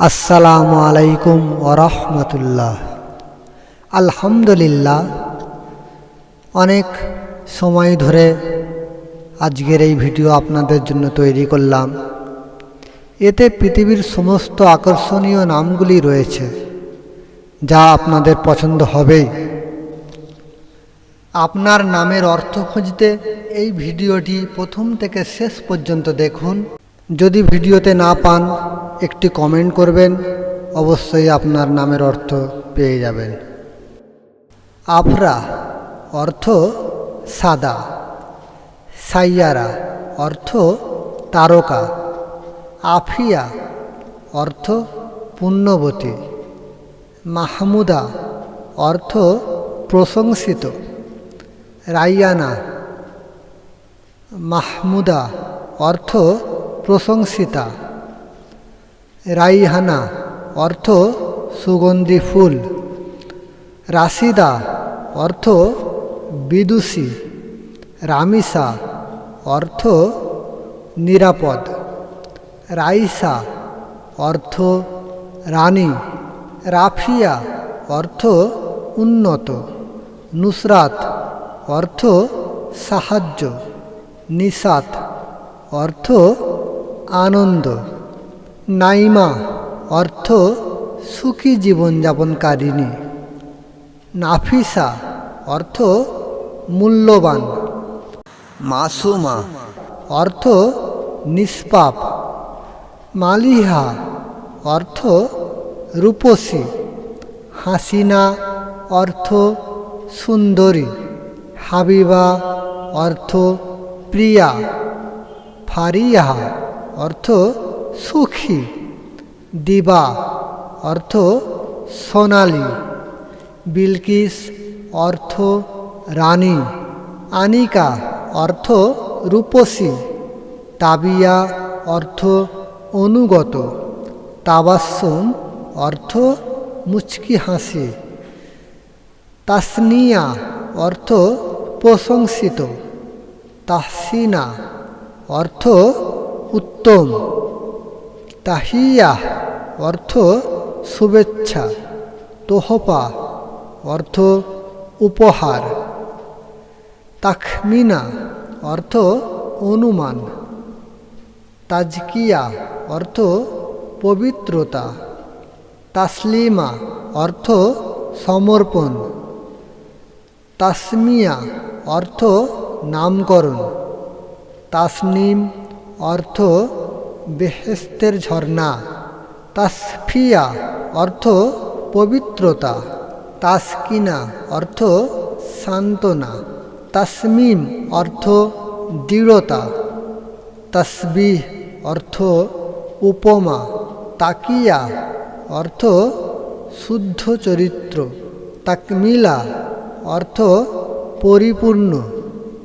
আসসালামু আলাইকুম ওয়া রাহমাতুল্লাহ। আলহামদুলিল্লাহ, অনেক সময় ধরে আজকের এই ভিডিও আপনাদের জন্য তৈরি করলাম। এতে পৃথিবীর সমস্ত আকর্ষণীয় নামগুলি রয়েছে, যা আপনাদের পছন্দ হবেই। আপনার নামের অর্থ খুঁজতে এই ভিডিওটি প্রথম থেকে শেষ পর্যন্ত দেখুন। যদি ভিডিওতে না পান, একটি কমেন্ট করবেন, অবশ্যই আপনার নামের অর্থ পেয়ে যাবেন। আফরা অর্থ সাদা, সাইয়ারা অর্থ তারকা, আফিয়া অর্থ পুণ্যবতী, মাহমুদা অর্থ প্রশংসিত, রাইয়ানা মাহমুদা অর্থ প্রশংসিতা, রাইহানা অর্থ সুগন্ধি ফুল, রাশিদা অর্থ বিদুষী, রামিসা অর্থ নিরাপদ, রাইসা অর্থ রানী, রাফিয়া অর্থ উন্নত, নুসরাত অর্থ সাহায্য, নিশাত অর্থ আনন্দ, নাইমা অর্থ সুখী জীবনযাপনকারিণী, নাফিসা অর্থ মূল্যবান, মাসুমা অর্থ নিষ্পাপ, মালিহা অর্থ রূপসী, হাসিনা অর্থ সুন্দরী, হাবিবা অর্থ প্রিয়া, ফারিহা অর্থ সুখী, দিবা অর্থ সোনালী, বিলকিস অর্থ রানী, আনিকা অর্থ রূপসী, তাবিয়া অর্থ অনুগত, তাবাসসুম অর্থ মুচকি হাসি, তাসনিয়া অর্থ প্রশংসিত, তাহসিনা অর্থ উত্তম, তাহিয়া অর্থ শুভেচ্ছা, তোহফা অর্থ উপহার, তাখমিনা অর্থ অনুমান, তাজকিয়া অর্থ পবিত্রতা, তাসলিমা অর্থ সমর্পণ, তাসমিয়া অর্থ নামকরণ, তাসনিম অর্থ বেহেশতের ঝর্ণা, তাসফিয়া অর্থ পবিত্রতা, তাসকিনা অর্থ সান্ত্বনা, তাসমিম অর্থ দৃঢ়তা, তাসবিহ অর্থ উপমা, তাকিয়া অর্থ শুদ্ধ চরিত্র, তাকমিলা অর্থ পরিপূর্ণ,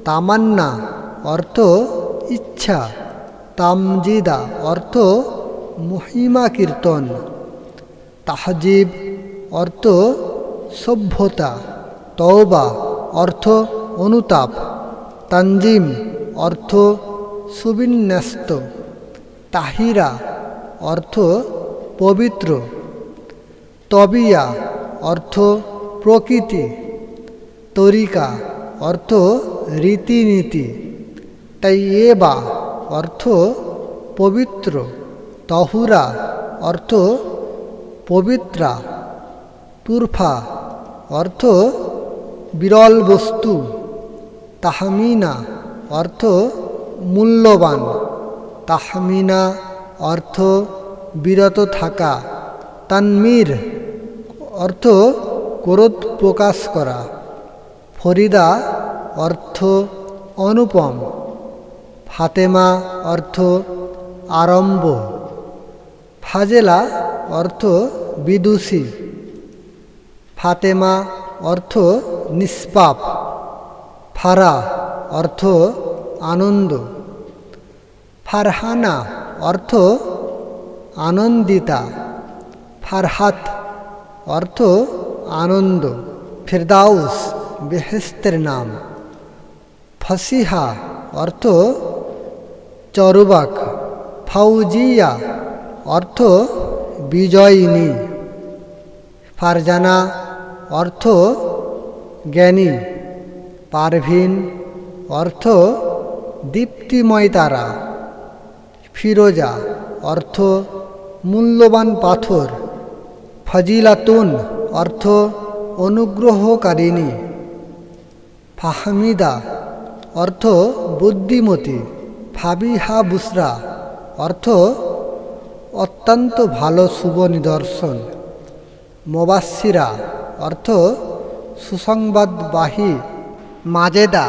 তামান্না অর্থ ইচ্ছা, তামজিদা অর্থ মহিমা কীর্তন, তাহজিব অর্থ সভ্যতা, তওবা অর্থ অনুতাপ, তানজিম অর্থ সুবিন্যস্ত, তাহিরা অর্থ পবিত্র, তবিয়া অর্থ প্রকৃতি, তরিকা অর্থ রীতিনীতি, তাইয়েবা অর্থ পবিত্র, তহুরা অর্থ পবিত্রা, তুরফা অর্থ বিরল বস্তু, তাহমিনা অর্থ মূল্যবান, তাহমিনা অর্থ বিরত থাকা, তানমির অর্থ ক্রোধ প্রকাশ করা, ফরিদা অর্থ অনুপম, ফাতেমা অর্থ আরম্ভ, ফাজেলা অর্থ বিদুষী, ফাতেমা অর্থ নিষ্পাপ, ফারা অর্থ আনন্দ, ফারহানা অর্থ আনন্দিতা, ফারহাত অর্থ আনন্দ, ফেরদাউস বেহেশতের নাম, ফসিহা অর্থ চরবাক, ফাউজিয়া অর্থ বিজয়িনী। ফারজানা অর্থ জ্ঞানী। পারভিন অর্থ দীপ্তিময় তারা। ফিরোজা অর্থ মূল্যবান পাথর। ফজিলাতুন অর্থ অনুগ্রহকারিণী। ফাহমিদা অর্থ বুদ্ধিমতী। ফাবিহা বুসরা অর্থ অত্যন্ত ভালো শুভ নিদর্শন। মোবাশ্বিরা অর্থ সুসংবাদবাহী। মাজেদা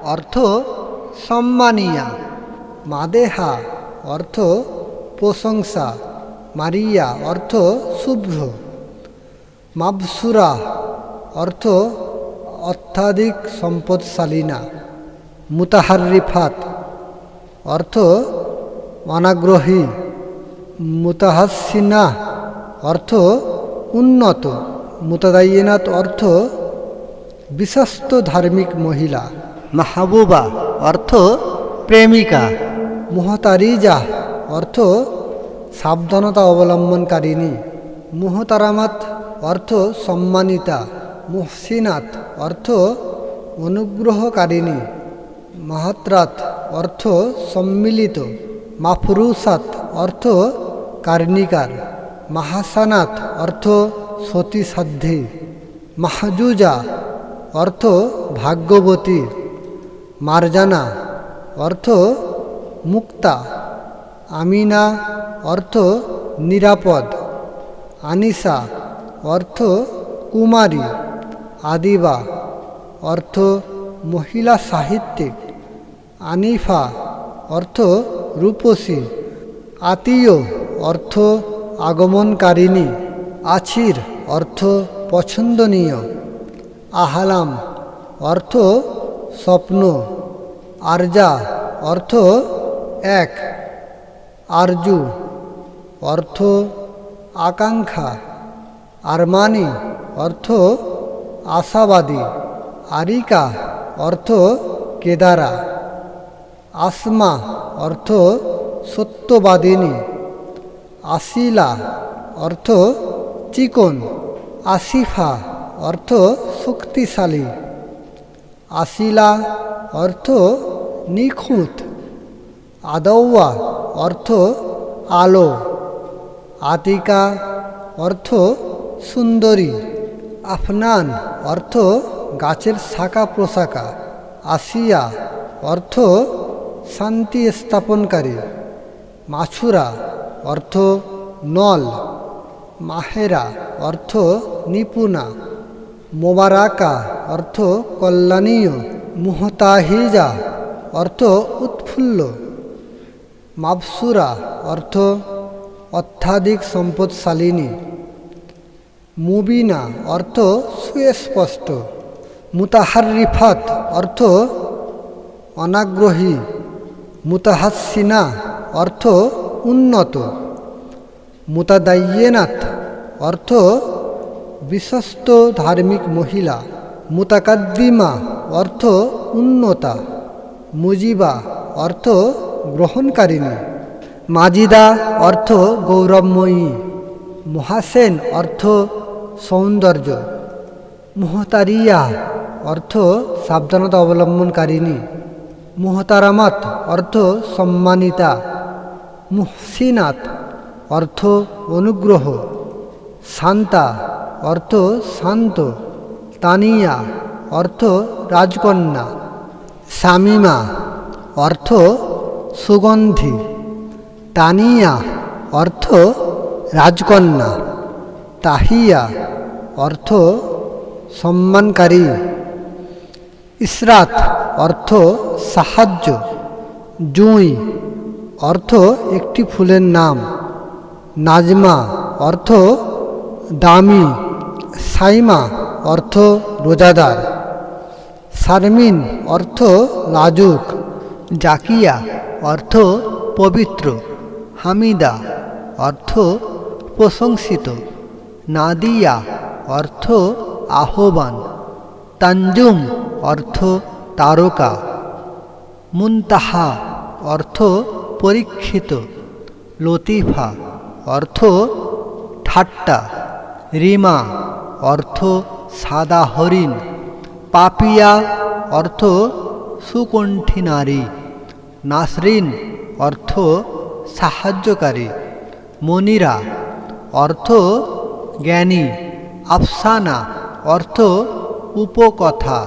অর্থ সম্মানিয়া। মাদেহা অর্থ প্রশংসা। মারিয়া অর্থ শুভ্র। মাবসুরা অর্থ অত্যাধিক সম্পদশালীনা। মুতাহারিফাত অর্থ অনাগ্রহী। মুতাহাসিনা অর্থ উন্নত। মুতাদায়্যিনাত অর্থ বিশ্বস্ত ধার্মিক মহিলা। মাহবুবা অর্থ প্রেমিকা। মুহতারিজা অর্থ সাবধানতা অবলম্বনকারিণী। মুহতারামাত অর্থ সম্মানিতা। মুহসিনাত অর্থ অনুগ্রহকারিণী। মাহাত্রাত অর্থ সম্মিলিত। মাফরুসাত অর্থ কার্ণিকার। মাহাসানাত অর্থ সতীসাধ্যী। মাহজুজা অর্থ ভাগ্যবতী। মারজানা অর্থ মুক্তা। আমিনা অর্থ নিরাপদ। আনিসা অর্থ কুমারী। আদিবা অর্থ মহিলা সাহিত্যিক। আনিফা অর্থ রূপসী। আতীয় অর্থ আগমনকারিণী। আছির অর্থ পছন্দনীয়। আহলাম অর্থ স্বপ্ন। আরজা অর্থ এক। আরজু অর্থ আকাঙ্ক্ষা। আরমানি অর্থ আশাবাদী। আরিকা অর্থ কেদারা। আসমা অর্থ সত্যবাদিনী। আসিলা অর্থ চিকন। আসিফা অর্থ শক্তিশালী। আসিলা অর্থ নিখুঁত। আদৌয়া অর্থ আলো। আতিকা অর্থ সুন্দরী। আফনান অর্থ গাছের শাখা প্রশাখা। আসিয়া অর্থ শান্তি স্থাপনকারী। মাছুরা অর্থ নল। মাহেরা অর্থ নিপুণা। মোবারাকা অর্থ কল্যাণীয়। মুহতাহিজা অর্থ উৎফুল্ল। মাবসুরা অর্থ অত্যাধিক সম্পদশালিনী। মুবিনা অর্থ সুস্পষ্ট। মুতাহারিফাত অর্থ অনাগ্রহী। মুতাহাসিনা অর্থ উন্নত। মুতাদায়্যিনাত অর্থ বিশ্বস্ত ধার্মিক মহিলা। মুতাকাদ্দিমা অর্থ উন্নতা। মুজিবা অর্থ গ্রহণকারিণী। মাজিদা অর্থ গৌরবময়ী। মুহাসেন অর্থ সৌন্দর্য। মুহতারিয়া অর্থ সাবধানতা অবলম্বনকারিণী। মুহতারামাত অর্থ সম্মানিতা। মুহসিনাত অর্থ অনুগ্রহ। শান্তা অর্থ শান্ত। তানিয়া অর্থ রাজকন্যা। শামিমা অর্থ সুগন্ধি। তানিয়া অর্থ রাজকন্যা। তাহিয়া অর্থ সম্মানকারী। ইসরাত অর্থ সাহায্য। জুঁই অর্থ একটি ফুলের নাম। নাজমা অর্থ দামি। সাইমা অর্থ রোজাদার। শারমিন অর্থ লাজুক। জাকিয়া অর্থ পবিত্র। হামিদা অর্থ প্রশংসিত। নাদিয়া অর্থ আহ্বান। তানজুম অর্থ তারকা। মুনতাহা অর্থ পরীক্ষিত। লতিফা অর্থ ঠাট্টা। রিমা অর্থ সাদা হরিণ। পাপিয়া অর্থ সুকণ্ঠী নারী। নাসরিন অর্থ সাহায্যকারী। মনিরা অর্থ জ্ঞানী। আফসানা অর্থ উপকথা।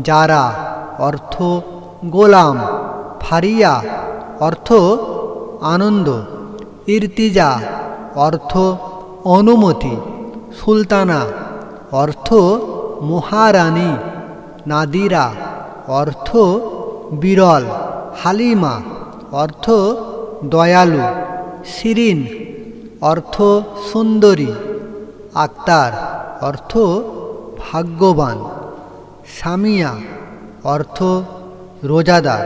যারা অর্থ গোলাম। ফারিয়া অর্থ আনন্দ। ইরতিজা অর্থ অনুমতি। সুলতানা অর্থ মহারানী। নাদিরা অর্থ বিরল। হালিমা অর্থ দয়ালু। শিরিন অর্থ সুন্দরী। আক্তার অর্থ ভাগ্যবান। সামিয়া অর্থ রোজাদার।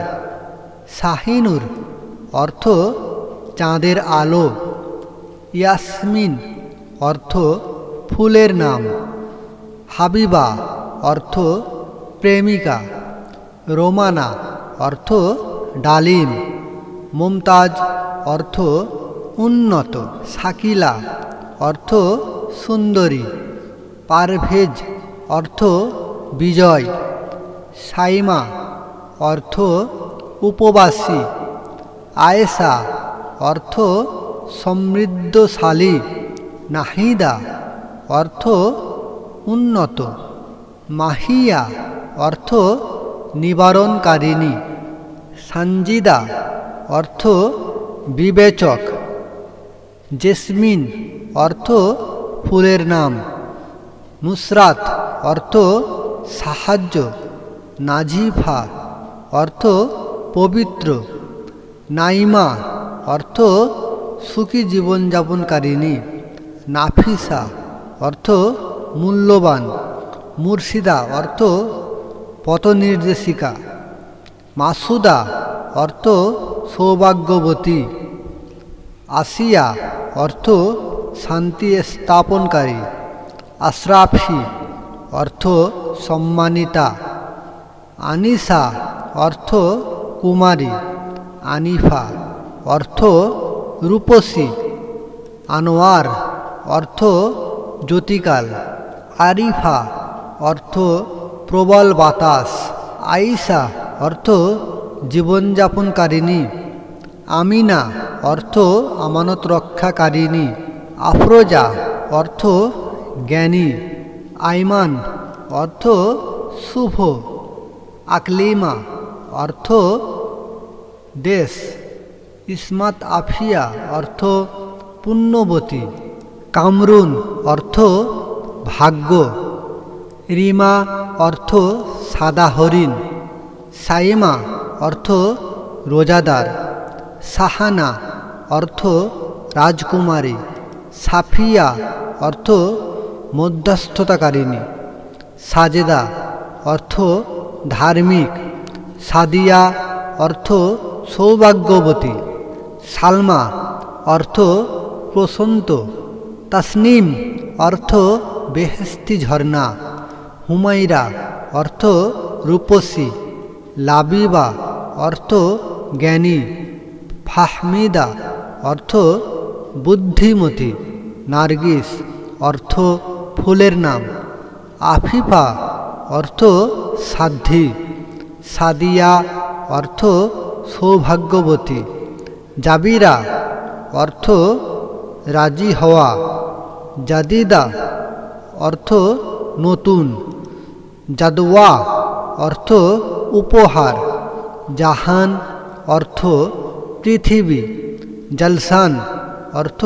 শাহিনুর অর্থ চাঁদের আলো। ইয়াসমিন অর্থ ফুলের নাম। হাবিবা অর্থ প্রেমিকা। রোমানা অর্থ ডালিম। মুমতাজ অর্থ উন্নত। শাকিলা অর্থ সুন্দরী। পারভেজ অর্থ বিজয়। সাইমা অর্থ উপবাসী। আয়েশা অর্থ সমৃদ্ধশালী। নাহিদা অর্থ উন্নত। মাহিয়া অর্থ নিবারণকারিণী। সানজিদা অর্থ বিবেচক। জেসমিন অর্থ ফুলের নাম। নুসরাত অর্থ সাহায্য। নাজিফা অর্থ পবিত্র। নাইমা অর্থ সুখী জীবনযাপনকারিণী। নাফিসা অর্থ মূল্যবান। মুর্শিদা অর্থ পথনির্দেশিকা। মাসুদা অর্থ সৌভাগ্যবতী। আসিয়া অর্থ শান্তি স্থাপনকারী। আশরাফি অর্থ সম্মানিতা। আনিসা অর্থ কুমারী। আনিফা অর্থ রূপসী। আনোয়ার অর্থ জ্যোতিকাল। আরিফা অর্থ প্রবল বাতাস। আয়েশা অর্থ জীবনযাপনকারিণী। আমিনা অর্থ আমানত রক্ষাকারিণী। আফরোজা অর্থ জ্ঞানী। আইমান অর্থ শুভ। আকলিমা অর্থ দেশ। ইসমাত আফিয়া অর্থ পুণ্যবতী। কামরুন অর্থ ভাগ্য। রিমা অর্থ সাদা হরিণ। সাইমা অর্থ রোজাদার। সাহানা অর্থ রাজকুমারী। সাফিয়া অর্থ মধ্যস্থতাকারিণী। সাজেদা অর্থ ধার্মিক। সাদিয়া অর্থ সৌভাগ্যবতী। সালমা অর্থ প্রশান্ত। তাসনিম অর্থ বেহেশতি ঝর্ণা। হুমাইরা অর্থ রূপসী। লাবিবা অর্থ জ্ঞানী। ফাহমিদা অর্থ বুদ্ধিমতী। নার্গিস অর্থ ফুলের নাম। আফিফা অর্থ সাধ্বী। সাদিয়া অর্থ সৌভাগ্যবতী। জাবিরা অর্থ রাজি হওয়া। জাদিদা অর্থ নতুন। জাদওয়া অর্থ উপহার। জাহান অর্থ পৃথিবী। জলসান অর্থ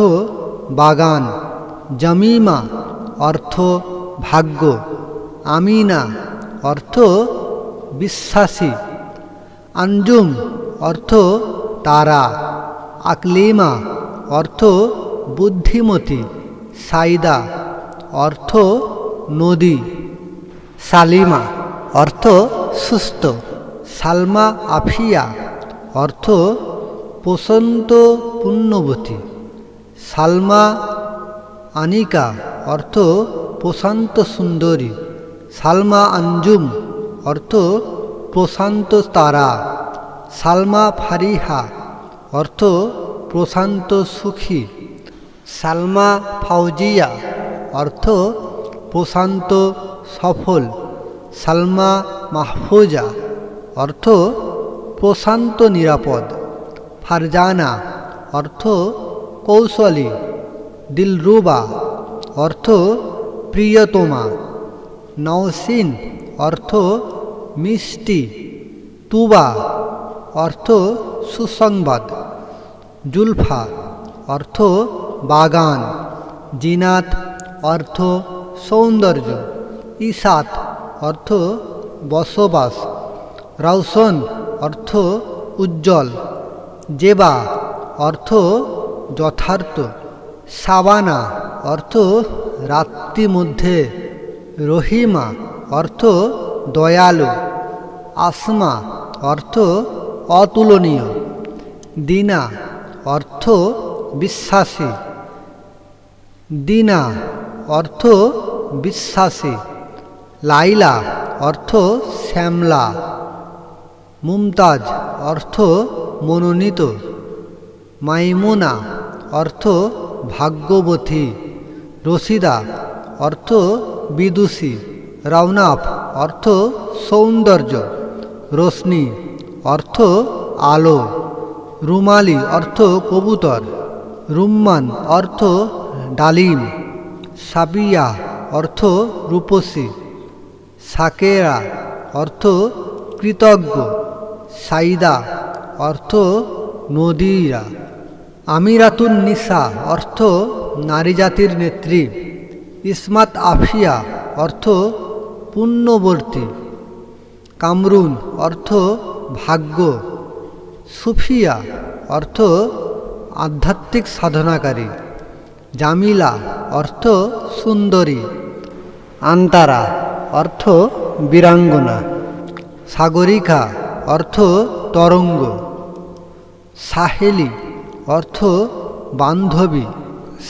বাগান। জমিমা অর্থ ভাগ্য। আমিনা অর্থ বিশ্বাসী। আঞ্জুম অর্থ তারা। আকলিমা অর্থ বুদ্ধিমতী। সাইদা অর্থ নদী। সালিমা অর্থ সুস্থ। সালমা আফিয়া অর্থ প্রশান্ত পুণ্যবতী। সালমা আনিকা অর্থ প্রশান্ত সুন্দরী। সালমা আঞ্জুম অর্থ প্রশান্ত তারা। সালমা ফারিহা অর্থ প্রশান্ত সুখী। সালমা ফাউজিয়া অর্থ প্রশান্ত সফল। সালমা মাহফুজা অর্থ প্রশান্ত নিরাপদ। ফারজানা অর্থ কৌশলী। দিলরুবা অর্থ প্রিয়তমা। নওশিন অর্থ মিষ্টি। তুবা অর্থ সুসংবাদ। জুলফা অর্থ বাগান। জিনাত অর্থ সৌন্দর্য। ইসাত অর্থ বসবাস। রওশন অর্থ উজ্জ্বল। জেবা অর্থ যথার্থ। সাবানা অর্থ রাত্রি মধ্যে। রহিমা অর্থ দয়ালু। আসমা অর্থ অতুলনীয়। দিনা অর্থ বিশ্বাসী। দিনা অর্থ বিশ্বাসী। লাইলা অর্থ শ্যামলা। মুমতাজ অর্থ মনোনীত। মাইমুনা অর্থ ভাগ্যবতী। রশিদা অর্থ বিদুষী। রওনাফ অর্থ সৌন্দর্য। রোশনি অর্থ আলো। রুমালি অর্থ কবুতর। রুম্মান অর্থ ডালিম। সাবিয়া অর্থ রূপসী। সাকেরা অর্থ কৃতজ্ঞ। সাইদা অর্থ নদীরা। আমিরাতুন নিসা অর্থ নারী জাতির নেত্রী। ইসমাত আফিয়া অর্থ পুণ্যবর্তী। কামরুন অর্থ ভাগ্য। সুফিয়া অর্থ আধ্যাত্মিক সাধনাকারী। জামিলা অর্থ সুন্দরী। আন্তারা অর্থ বীরাঙ্গনা। সাগরিকা অর্থ তরঙ্গ। সাহেলি অর্থ বান্ধবী।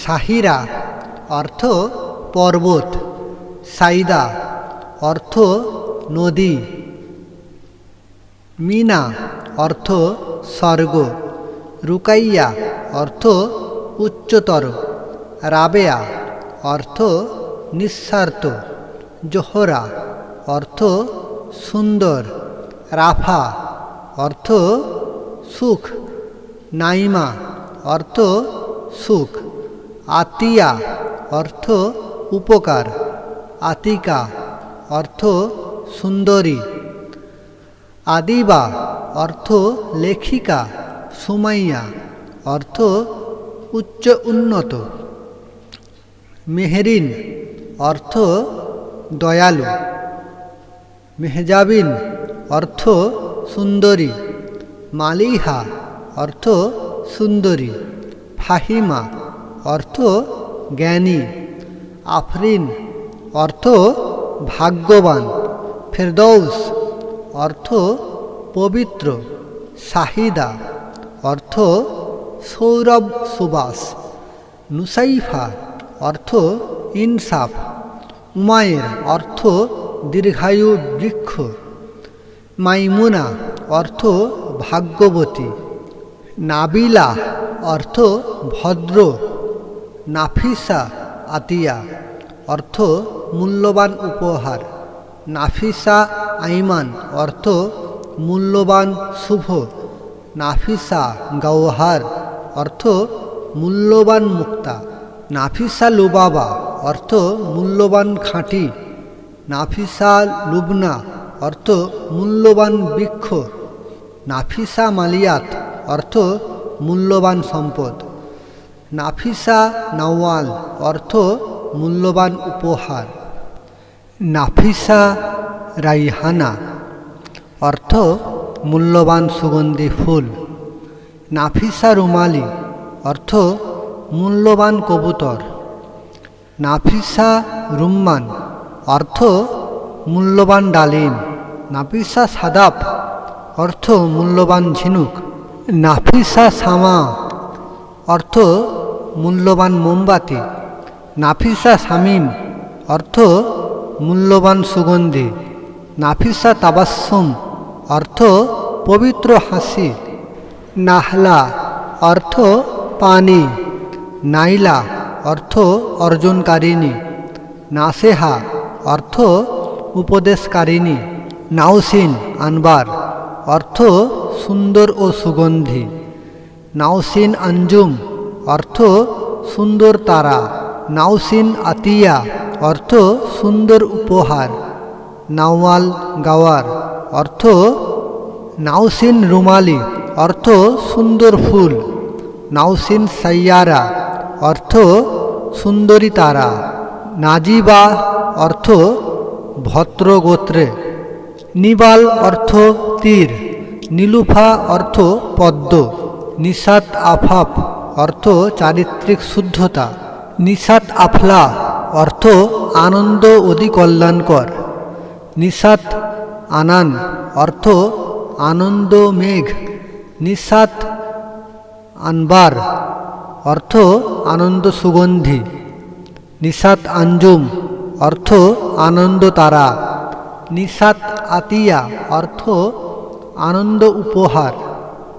সাহিরা অর্থ পর্বত। সাইদা অর্থ নদী। মিনা অর্থ স্বর্গ। রুকাইয়া অর্থ উচ্চতর। রাবেয়া অর্থ নিঃস্বার্থ। জোহরা অর্থ সুন্দর। রাফা অর্থ সুখ। নাইমা অর্থ সুখ। আতিয়া অর্থ উপকার। আতিকা অর্থ সুন্দরী। আদিবা অর্থ লেখিকা। সুমাইয়া অর্থ উচ্চ উন্নত। মেহরিন অর্থ দয়ালু। মেহজাবিন অর্থ সুন্দরী। মালিহা অর্থ সুন্দরী। ফাহিমা অর্থ জ্ঞানী। আফরিন অর্থ ভাগ্যবান। ফেরদৌস অর্থ পবিত্র। শাহিদা অর্থ সৌরভ সুবাস। নুসাইফা অর্থ ইনসাফ। উমায়ের অর্থ দীর্ঘায়ু বৃক্ষ। মাইমুনা অর্থ ভাগ্যবতী। নাবিলা অর্থ ভদ্র। নাফিসা আতিয়া অর্থ মূল্যবান উপহার। নাফিসা আইমান অর্থ মূল্যবান শুভ। নাফিসা গৌহার অর্থ মূল্যবান মুক্তা। নাফিসা লুবাবা অর্থ মূল্যবান খাঁটি। নাফিসা লুবনা অর্থ মূল্যবান বৃক্ষ। নাফিসা মালিয়াত অর্থ মূল্যবান সম্পদ। নাফিসা নওয়াল অর্থ মূল্যবান উপহার। নাফিসা রাইহানা অর্থ মূল্যবান সুগন্ধি ফুল। নাফিসা রুমালি অর্থ মূল্যবান কবুতর। নাফিসা রুম্মান অর্থ মূল্যবান ডালিম। নাফিসা সাদাব অর্থ মূল্যবান ঝিনুক। নাফিসা শামা অর্থ মূল্যবান মোমবাতি। নাফিসা শামিম অর্থ মূল্যবান সুগন্ধি। নাফিসা তাবাসসুম অর্থ পবিত্র হাসি। নাহলা অর্থ পানি। নাইলা অর্থ অর্জনকারিণী, নাসেহা অর্থ উপদেশকারিণী, নাউসিন আনবার অর্থ সুন্দর ও সুগন্ধি, নাউসিন আঞ্জুম অর্থ সুন্দর তারা, নাউসিন আতিয়া অর্থ সুন্দর উপহার, নাওয়াল গাওয়ার অর্থ নাউসিন রুমালি অর্থ সুন্দর ফুল, নাউসিন সাইয়ারা অর্থ সুন্দরী তারা, নাজিবা অর্থ ভদ্র গোত্রে, নিবাল অর্থ তীর, নীলুফা অর্থ পদ্ম, নিশাত আফাফ অর্থ চারিত্রিক শুদ্ধতা, নিশাত আফলা অর্থ আনন্দ অতি কল্যাণকর, নিশাত আনান অর্থ আনন্দ মেঘ, নিশাত আনবার অর্থ আনন্দ সুগন্ধি, নিশাত আঞ্জুম অর্থ আনন্দ তারা, নিশাত আতিয়া অর্থ আনন্দ উপহার,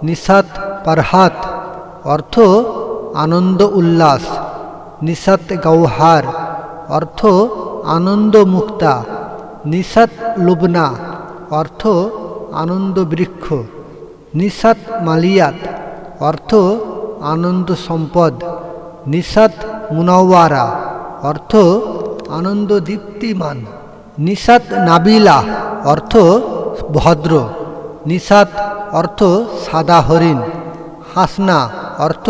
নিশাত পারহাত অর্থ আনন্দ উল্লাস, নিশাত গৌহার অর্থ আনন্দ মুক্তা, নিশাত লুবনা অর্থ আনন্দ বৃক্ষ, নিশাত মালিয়াত অর্থ আনন্দ সম্পদ, নিশাত মুনাওয়ারা অর্থ আনন্দ দীপ্তিমান, নিশাত নাবিলা অর্থ ভদ্র, নিশাত অর্থ সাদা হরিণ, হাসনা অর্থ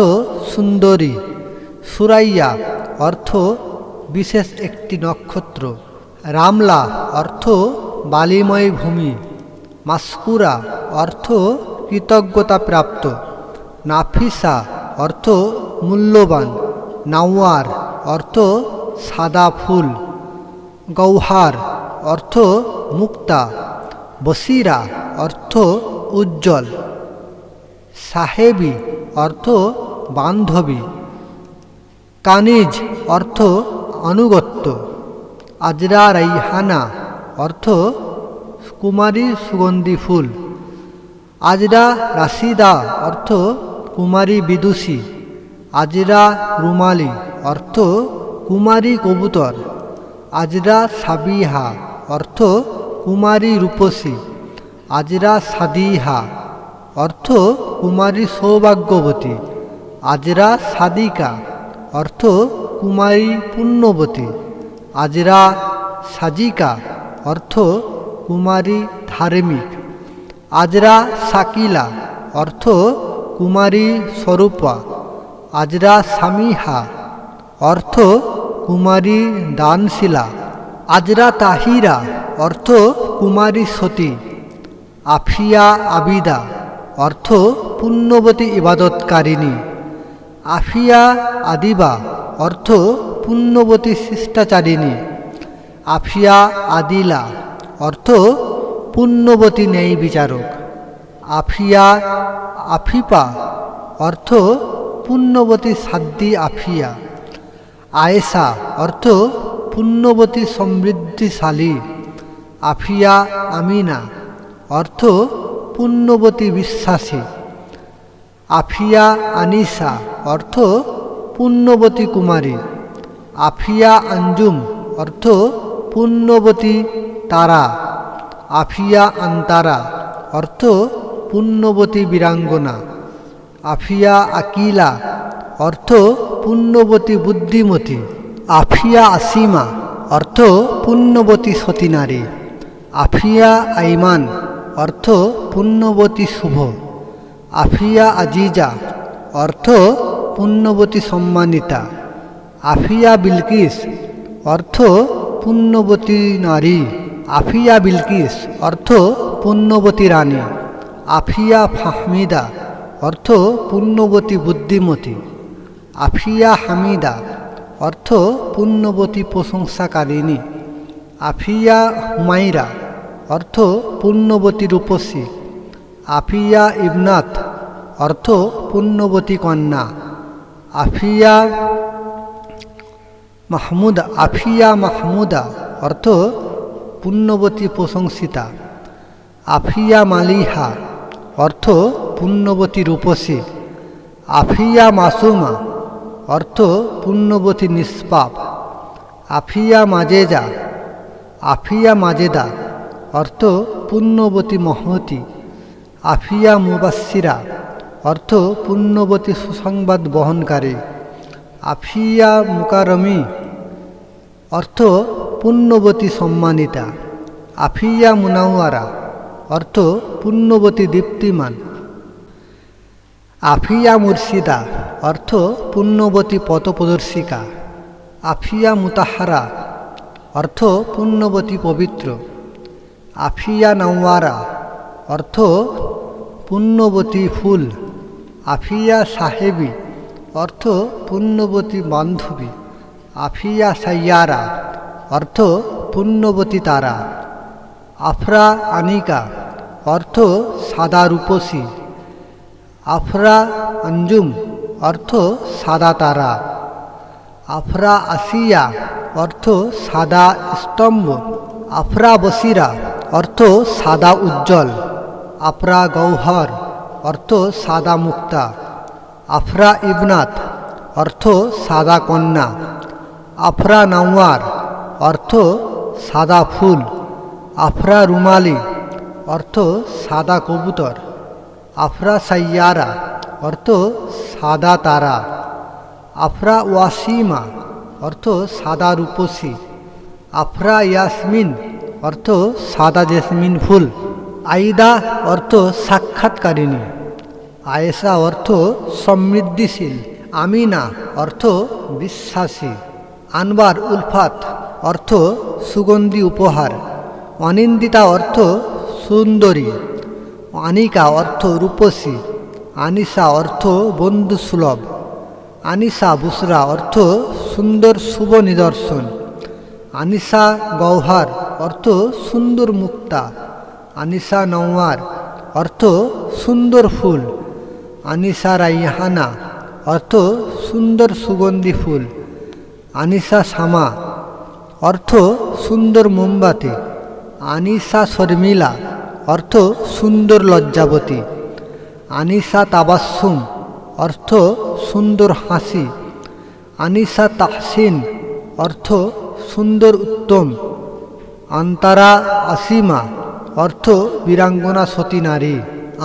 সুন্দরী, সুরাইয়া অর্থ বিশেষ একটি নক্ষত্র, রামলা অর্থ বালিময় ভূমি, মাস্কুরা অর্থ কৃতজ্ঞতা প্রাপ্ত, নাফিসা অর্থ মূল্যবান, নাওয়ার অর্থ সাদা ফুল, গৌহার অর্থ মুক্তা, বসিরা অর্থ উজ্জ্বল, সাহেবী অর্থ বান্ধবী, কানিজ অর্থ আনুগত্য, আজরা রাইহানা অর্থ কুমারী সুগন্ধি ফুল, আজরা রাশিদা অর্থ কুমারী বিদুষী, আজরা রুমালি অর্থ কুমারী কবুতর, আজরা সাবিহা অর্থ কুমারী রূপসী, আজরা সাদিহা অর্থ কুমারী সৌভাগ্যবতী, আজরা সাদিকা অর্থ কুমারী পুণ্যবতী, আজরা সাজিকা অর্থ কুমারী ধার্মিক, আজরা সাকিলা অর্থ কুমারী স্বরূপা, আজরা সামিহা অর্থ কুমারী দানশীলা, আজরা তাহিরা অর্থ কুমারী সতী, আফিয়া আবিদা অর্থ পুণ্যবতী ইবাদতকারিণী, আফিয়া আদিবা অর্থ পুণ্যবতী শিষ্টাচারিণী, আফিয়া আদিলা অর্থ পুণ্যবতী ন্যায় বিচারক, আফিয়া আফিপা অর্থ পুণ্যবতী সাদ্দি আফিয়া, আয়েশা অর্থ পুণ্যবতী সমৃদ্ধিশালী, আফিয়া আমিনা অর্থ পুণ্যবতী বিশ্বাসী, আফিয়া আনিসা অর্থ পুণ্যবতী কুমারী, আফিয়া আঞ্জুম অর্থ পুণ্যবতী তারা, আফিয়া আন্তারা অর্থ পুণ্যবতী বীরাঙ্গনা, আফিয়া আকিলা অর্থ পুণ্যবতী বুদ্ধিমতী, আফিয়া আসিমা অর্থ পুণ্যবতী সতী নারী, আফিয়া আইমান অর্থ পুণ্যবতী শুভ, আফিয়া আজিজা অর্থ পুণ্যবতী সম্মানিতা, আফিয়া বিলকিস অর্থ পুণ্যবতী নারী, আফিয়া বিলকিস অর্থ পুণ্যবতী রানী, আফিয়া ফাহমিদা অর্থ পুণ্যবতী বুদ্ধিমতী, আফিয়া হামিদা অর্থ পুণ্যবতী প্রশংসাকারিণী, আফিয়া হুমাইরা অর্থ পুণ্যবতী রূপসী, আফিয়া ইবনাত অর্থ পুণ্যবতী কন্যা, আফিয়া মাহমুদা অর্থ পুণ্যবতী প্রশংসিতা, আফিয়া মালিহা অর্থ পুণ্যবতী রূপসী, আফিয়া মাসুমা অর্থ পুণ্যবতী নিষ্পাপ। আফিয়া মাজেজা, আফিয়া মাজেদা অর্থ পুণ্যবতী মহতী। আফিয়া মুবাসসিরা অর্থ পুণ্যবতী সুসংবাদ বহনকারী। আফিয়া মুকারমি অর্থ পুণ্যবতী সম্মানিতা। আফিয়া মুনাওয়ারা অর্থ পুণ্যবতী দীপ্তিমান। আফিয়া মুর্শিদা অর্থ পুণ্যবতী পথপ্রদর্শিকা। আফিয়া মুতাহারা অর্থ পুণ্যবতী পবিত্র। আফিয়া নাওয়ারা অর্থ পুণ্যবতী ফুল। আফিয়া সাহেবী অর্থ পুণ্যবতী বান্ধবী। আফিয়া সাইয়ারা অর্থ পুণ্যবতী তারা। আফরা আনিকা অর্থ সাদা রূপসী। আফরা আঞ্জুম অর্থ সাদা তারা। আফরা আসিয়া অর্থ সাদা স্তম্ভ। আফরা বসিরা অর্থ সাদা উজ্জ্বল। আফরা গৌহর অর্থ সাদা মুক্তা। আফরা ইবনাত অর্থ সাদা কন্যা। আফরা নাওয়ার অর্থ সাদা ফুল। আফরা রুমালি অর্থ সাদা কবুতর। আফরা সাইয়ারা অর্থ সাদা তারা। আফরা ওয়াসিমা অর্থ সাদা রূপসী। আফরা ইয়াসমিন অর্থ সাদা জেসমিন ফুল। আইদা অর্থ সাক্ষাৎকারিণী। আয়েশা অর্থ সমৃদ্ধিশীল। আমিনা অর্থ বিশ্বাসী। আনবার উলফাত অর্থ সুগন্ধি উপহার। অনিন্দিতা অর্থ সুন্দরী। আনিকা অর্থ রূপসী। আনিসা অর্থ বন্ধু সুলভ। আনিসা বুসরা অর্থ সুন্দর শুভ নিদর্শন। আনিসা গৌহার অর্থ সুন্দর মুক্তা। আনিসা নওয়ার অর্থ সুন্দর ফুল। আনিসা রাইহানা অর্থ সুন্দর সুগন্ধি ফুল। আনিসা শামা অর্থ সুন্দর মোমবাতি। আনিসা শর্মিলা অর্থ সুন্দর লজ্জাবতী। আনিসা তাবাসসুম অর্থ সুন্দর হাসি। আনিসা তাহসিন অর্থ সুন্দর উত্তম। আন্তারা আসিমা অর্থ বীরাঙ্গনা সতী নারী।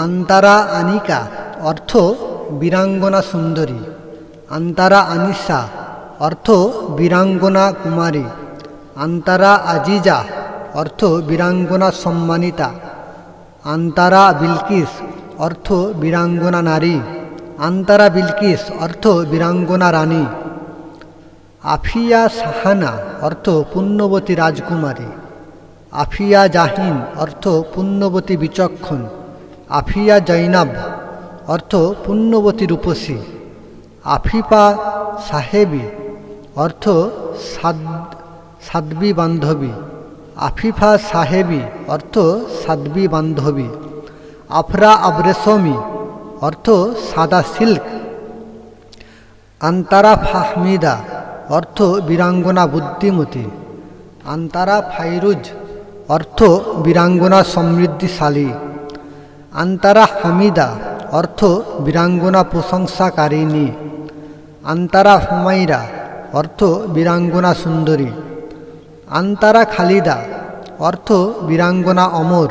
আন্তারা আনিকা অর্থ বীরাঙ্গনা সুন্দরী। আন্তারা আনিসা অর্থ বীরাঙ্গনা কুমারী। আন্তারা আজিজা অর্থ বীরাঙ্গনা সম্মানিতা। আন্তারা বিলকিস অর্থ বীরাঙ্গনা নারী। আন্তারা বিলকিস অর্থ বীরাঙ্গনা রানী। আফিয়া সাহানা অর্থ পুণ্যবতী রাজকুমারী। আফিয়া জাহিন অর্থ পুণ্যবতী বিচক্ষণ। আফিয়া জৈনাব অর্থ পুণ্যবতী রূপসী। আফিফা সাহেবী অর্থ সাধ্বী বান্ধবী। আফিফা সাহেবী অর্থ সাধ্বী বান্ধবী। আফরা আবরেশমি অর্থ সাদা সিল্ক। আন্তারা ফাহমিদা অর্থ বীরাঙ্গনা বুদ্ধিমতী। আন্তারা ফাইরুজ অর্থ বীরাঙ্গনা সমৃদ্ধিশালী। আন্তারা হামিদা অর্থ বীরাঙ্গনা প্রশংসাকারিণী। আন্তারা হুমাইরা অর্থ বীরাঙ্গনা সুন্দরী। আন্তারা খালিদা অর্থ বীরাঙ্গনা অমর।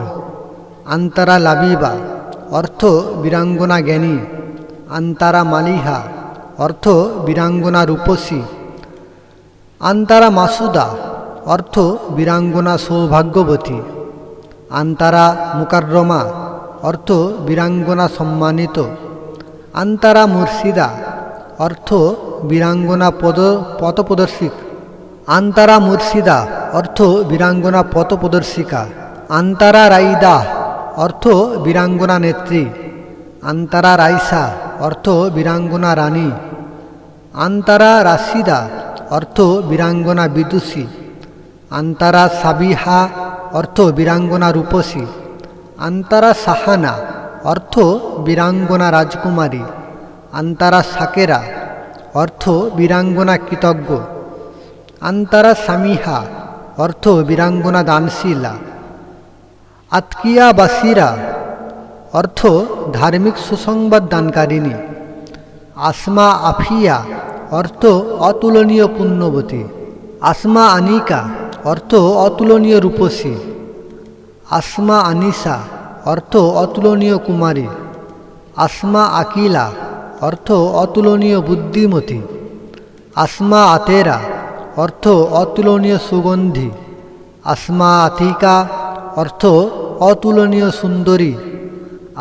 আন্তারা লাবিবা অর্থ বীরাঙ্গনা জ্ঞানী। আন্তারা মালিহা অর্থ বীরাঙ্গনা রূপসী। আন্তারা মাসুদা অর্থ বীরাঙ্গনা সৌভাগ্যবতী। আন্তারা মুকাররমা অর্থ বীরাঙ্গনা সম্মানিত। আন্তারা মুর্শিদা অর্থ বীরাঙ্গনা পথপ্রদর্শিক। আন্তারা মুর্শিদা অর্থ বীরাঙ্গনা পথপ্রদর্শিকা। আন্তারা রাইদা অর্থ বীরাঙ্গনা নেত্রী। আন্তারা রাইসা অর্থ বীরাঙ্গনা রানী। আন্তারা রাশিদা অর্থ বীরাঙ্গনা বিদুষী। আন্তারা সাবিহা অর্থ বীরাঙ্গনা রূপসী। আন্তারা সাহানা অর্থ বীরাঙ্গনা রাজকুমারী। আন্তারা সাকেরা অর্থ বীরাঙ্গনা কৃতজ্ঞ। আন্তারা সামিহা অর্থ বীরাঙ্গনা দানশীলা। আতকিয়া বাসিরা অর্থ ধার্মিক সুসংবাদ দানকারিণী। আসমা আফিয়া অর্থ অতুলনীয় পুণ্যবতী। আসমা আনিকা অর্থ অতুলনীয় রূপসী। আসমা আনিসা অর্থ অতুলনীয় কুমারী। আসমা আকিলা অর্থ অতুলনীয় বুদ্ধিমতী। আসমা আতেরা অর্থ অতুলনীয় সুগন্ধি। আসমা আতিকা অর্থ অতুলনীয় সুন্দরী।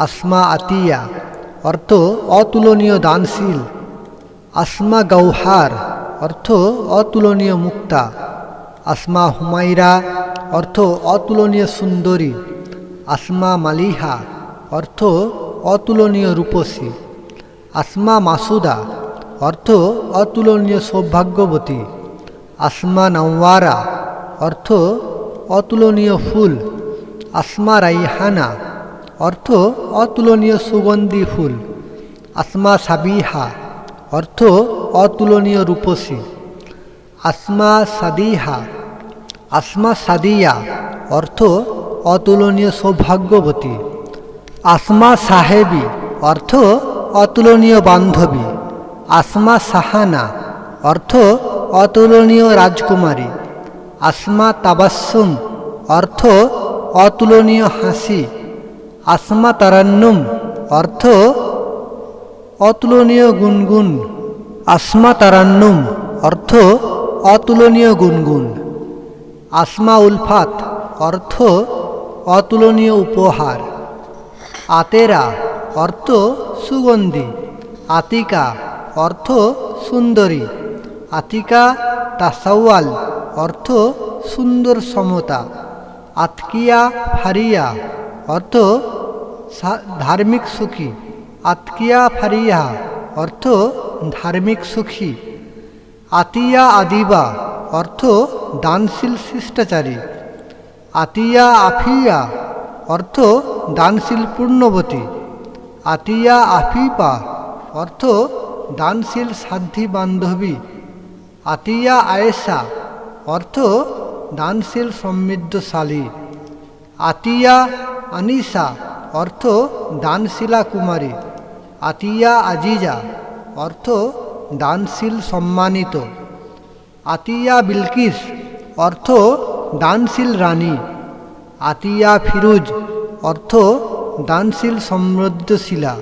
আসমা আতিয়া অর্থ অতুলনীয় দানশীল। আসমা গৌহার অর্থ অতুলনীয় মুক্তা। আসমা হুমাইরা অর্থ অতুলনীয় সুন্দরী। আসমা মালিহা অর্থ অতুলনীয় রূপসী। আসমা মাসুদা অর্থ অতুলনীয় সৌভাগ্যবতী। আসমা নওয়ারা অর্থ অতুলনীয় ফুল। আসমা রাইহানা অর্থ অতুলনীয় সুগন্ধি ফুল। আসমা সাবিহা অর্থ অতুলনীয় রূপসী। আসমা সাদিহা আসমা সাদিয়া অর্থ অতুলনীয় সৌভাগ্যবতী। আসমা সাহেবী অর্থ অতুলনীয় বান্ধবী। আসমা সাহানা অর্থ অতুলনীয় রাজকুমারী। আসমা তাবাসসুম অর্থ অতুলনীয় হাসি। আসমা তারান্নুম অর্থ অতুলনীয় গুনগুন। আসমা তারান্নুম অর্থ অতুলনীয় গুনগুন। আসমা উলফাত অর্থ অতুলনীয় উপহার। আতেরা অর্থ সুগন্ধি। আতিকা অর্থ সুন্দরী। আতিকা তাসাওয়াল অর্থ সুন্দর সমতা। আতকিয়া ফারিয়া অর্থ ধার্মিক সুখী। আতকিয়া ফারিয়া অর্থ ধার্মিক সুখী। আতিয়া আদিবা অর্থ দানশীল শিষ্টাচারী। আতিয়া আফিয়া অর্থ দানশীল পূর্ণবতী। আতিয়া আফিপা অর্থ দানশীল সাধ্যী বান্ধবী। আতিয়া আয়েশা অর্থ দানশীল সমৃদ্ধশালী। আতিয়া আনিসা অর্থ দানশীলা কুমারী। আতিয়া আজিজা অর্থ দানশীল সম্মানিত। আতিয়া বিলকিস অর্থ দানশীল রানী। আতিয়া ফিরুজ অর্থ দানশীল সমৃদ্ধশীলা।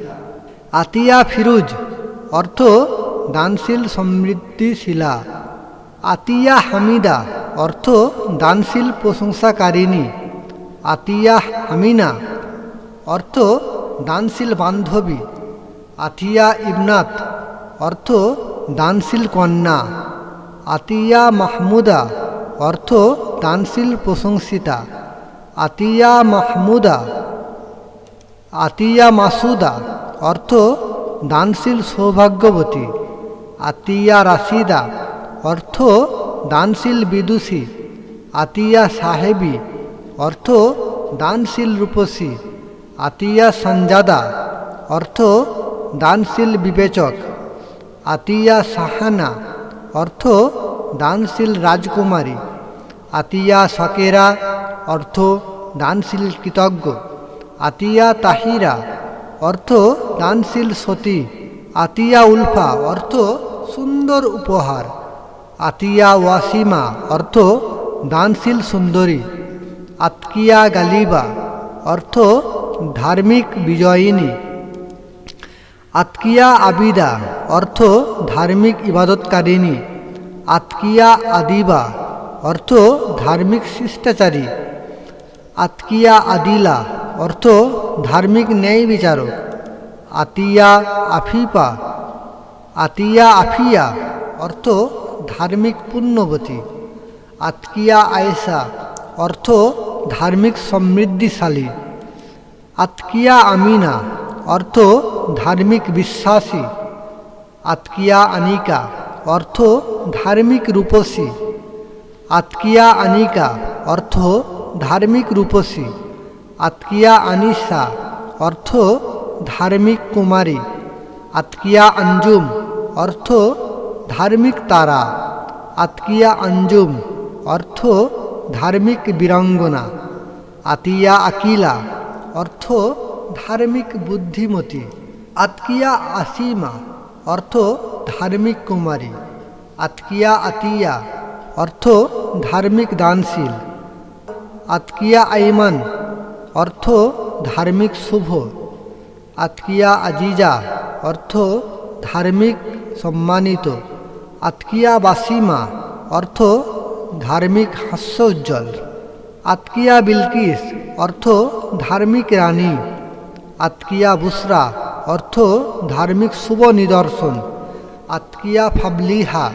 আতিয়া ফিরুজ অর্থ দানশীল সমৃদ্ধিশীলা। আতিয়া হামিদা অর্থ দানশীল প্রশংসাকারিণী। আতিয়া হামিনা অর্থ দানশীল বান্ধবী। আতিয়া ইবনাত অর্থ দানশীল কন্যা। আতিয়া মাহমুদা অর্থ দানশীল প্রশংসিতা। আতিয়া মাহমুদা আতিয়া মাসুদা অর্থ দানশীল সৌভাগ্যবতী। আতিয়া রাশিদা অর্থ দানশীল বিদুষী। আতিয়া সাহেবী অর্থ দানশীল রূপসী। আতিয়া সঞ্জাদা অর্থ দানশীল বিবেচক। আতিয়া সাহানা অর্থ দানশীল রাজকুমারী। আতিয়া শকেরা অর্থ দানশীল কৃতজ্ঞ। আতিয়া তাহিরা অর্থ দানশীল সতী। আতিয়া উলফা অর্থ সুন্দর উপহার। আতিয়া ওয়াসিমা অর্থ দানশীল সুন্দরী। আতকিয়া গালিবা অর্থ ধার্মিক বিজয়িনী। আতকিয়া আবিদা অর্থ ধার্মিক ইবাদতকারিণী। আতকিয়া আদিবা অর্থ ধার্মিক শিষ্টাচারী। আতকিয়া আদিলা অর্থ ধার্মিক ন্যায় বিচারক। আতিয়া আফিপা আতিয়া আফিয়া অর্থ ধার্মিক পুণ্যবতী। আতকিয়া আয়েশা অর্থ ধার্মিক সমৃদ্ধিশালী। আতকিয়া আমিনা অর্থ ধার্মিক বিশ্বাসী। আতকিয়া আনিকা অর্থ ধার্মিক রূপসী। আতকিয়া আনিকা অর্থ ধার্মিক রূপসী। আতকিয়া আনিসা অর্থ ধার্মিক কুমারী। আতকিয়া আঞ্জুম অর্থ ধার্মিক তারা। আতকিয়া আঞ্জুম অর্থ ধার্মিক বীরাঙ্গনা। আতিয়া আকিলা অর্থ ধার্মিক বুদ্ধিমতী। আতকিয়া আসিমা অর্থ ধার্মিক কুমারী। আতকিয়া আতিয়া অর্থ ধার্মিক দানশীল। আতকিয়া আইমান অর্থ ধার্মিক শুভ। আতকিয়া আজিজা অর্থ ধার্মিক সম্মানিত। আতকিয়া বাসিমা অর্থ ধার্মিক হাস্যোজ্জ্বল। আতকিয়া বিলকিস অর্থ ধার্মিক রানী। আতকিয়া বুসরা অর্থ ধার্মিক শুভ নিদর্শন। আতকিয়া ফাবলিহা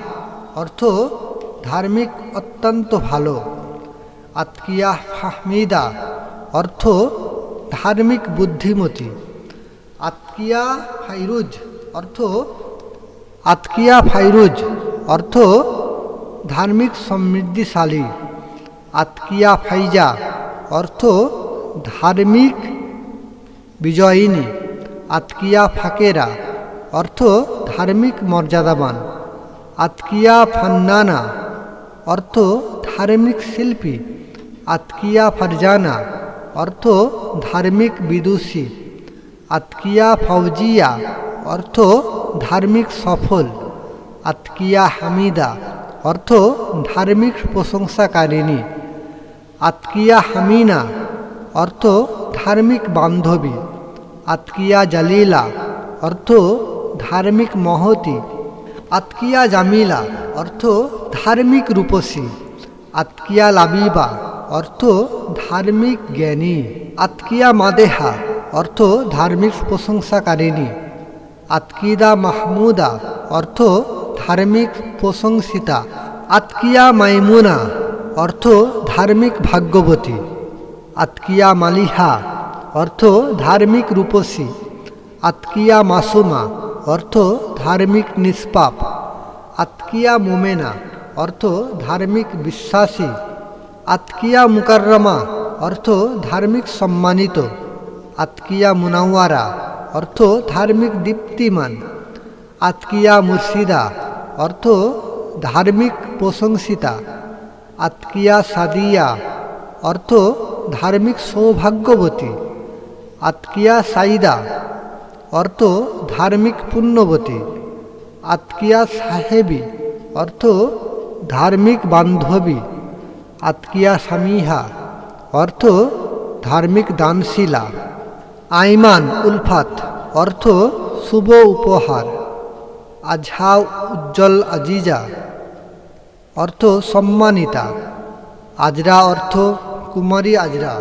অর্থ ধার্মিক অত্যন্ত ভালো। আতকিয়া ফাহমিদা অর্থ ধার্মিক বুদ্ধিমতী। আতকিয়া ফাইরুজ অর্থ ধার্মিক সমৃদ্ধিশালী। আতকিয়া ফাইজা অর্থ ধার্মিক বিজয়িনী। আতকিয়া ফাকেরা অর্থ ধার্মিক মর্যাদাবান। আতকিয়া ফান্নানা অর্থ ধার্মিক শিল্পী। আতকিয়া ফারজানা অর্থ ধার্মিক বিদুষী। আতকিয়া ফৌজিয়া অর্থ ধার্মিক সফল। আতকিয়া হামিদা অর্থ ধার্মিক প্রশংসাকারিণী। আতকিয়া হামিনা অর্থ ধার্মিক বান্ধবী। আতকিয়া জালিলা অর্থ ধার্মিক মহতী। আতকিয়া জামিলা অর্থ ধার্মিক রূপসী। আতকিয়া লাবিবা অর্থ ধার্মিক জ্ঞানী। আতকিয়া মাদেহা অর্থ ধার্মিক প্রশংসাকারিণী। আতকিদা মাহমুদা অর্থ ধার্মিক প্রশংসিতা। আতকিয়া মাইমুনা অর্থ ধার্মিক ভাগ্যবতী। আতকিয়া মালিহা অর্থ ধার্মিক রূপসী। আতকিয়া মাসুমা অর্থ ধার্মিক নিষ্পাপ। আতকিয়া মোমেনা অর্থ ধার্মিক বিশ্বাসী। আতকিয়া মুকাররমা অর্থ ধার্মিক সম্মানিত। আতকিয়া মুনাওয়ারা অর্থ ধার্মিক দীপ্তিমান। আতকিয়া মুর্শিদা অর্থ ধার্মিক প্রশংসিতা। আতকিয়া সাদিয়া অর্থ ধার্মিক সৌভাগ্যবতী। আতকিয়া সাইদা অর্থ ধার্মিক পুণ্যবতী। আতকিয়া সাহেবী অর্থ ধার্মিক বান্ধবী। আতকিয়া সামিহা অর্থ ধার্মিক দানশীলা। আইমান উলফাত অর্থ শুভ উপহার। আজহা উজ্জ্বল আজিজা অর্থ সম্মানিতা। আজরা অর্থ কুমারী আজরা।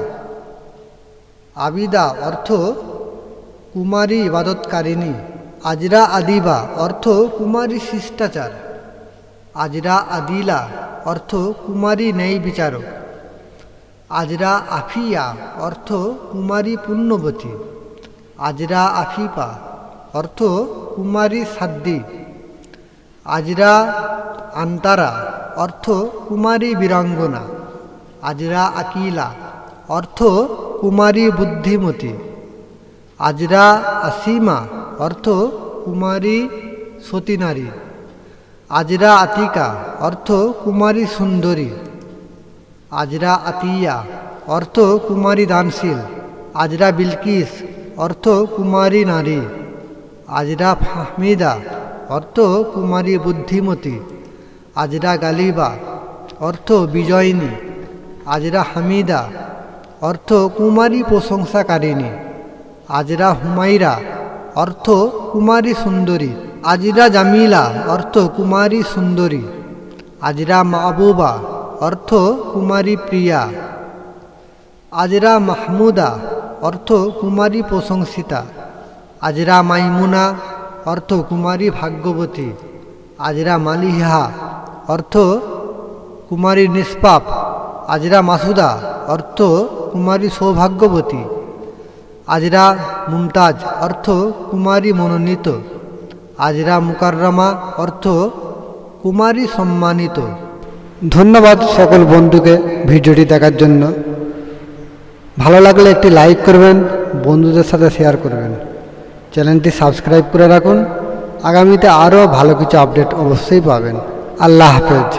আবিদা অর্থ কুমারী ইবাদতকারিণী। আজরা আদিবা অর্থ কুমারী শিষ্টাচার। আজরা আদিলা অর্থ কুমারী ন্যায় বিচারক। আজরা আফিয়া অর্থ কুমারী পুণ্যবতী। আজরা আফিপা অর্থ কুমারী সাদ্দি। আজরা আন্তারা অর্থ কুমারী বীরাঙ্গনা। আজরা আকিলা অর্থ কুমারী বুদ্ধিমতী। আজরা আসিমা অর্থ কুমারী সতী নারী। আজরা আতিকা অর্থ কুমারী সুন্দরী। আজরা আতিয়া অর্থ কুমারী দানশীল। আজরা বিলকিস অর্থ কুমারী নারী। আজরা ফাহমিদা অর্থ কুমারী বুদ্ধিমতী। আজরা গালিবা অর্থ বিজয়িনী। আজরা হামিদা অর্থ কুমারী প্রশংসাকারিণী। আজরা হুমাইরা অর্থ কুমারী সুন্দরী। আজরা জামিলা অর্থ কুমারী সুন্দরী। আজরা মাহবুবা অর্থ কুমারী প্রিয়া। আজরা মাহমুদা অর্থ কুমারী প্রশংসিতা। আজরা মাইমুনা অর্থ কুমারী ভাগ্যবতী। আজরা মালিহা অর্থ কুমারী নিষ্পাপ। আজরা মাসুদা অর্থ কুমারী সৌভাগ্যবতী। আজরা মুমতাজ অর্থ কুমারী মনোনীত। আজরা মুকাররমা অর্থ কুমারী সম্মানিত। ধন্যবাদ সকল বন্ধুকে ভিডিওটি দেখার জন্য। ভালো লাগলে একটি লাইক করবেন, বন্ধুদের সাথে শেয়ার করবেন। চ্যানেলটি সাবস্ক্রাইব করে রাখুন। আগামীতে আরও ভালো কিছু আপডেট অবশ্যই পাবেন। আল্লাহ হাফেজ।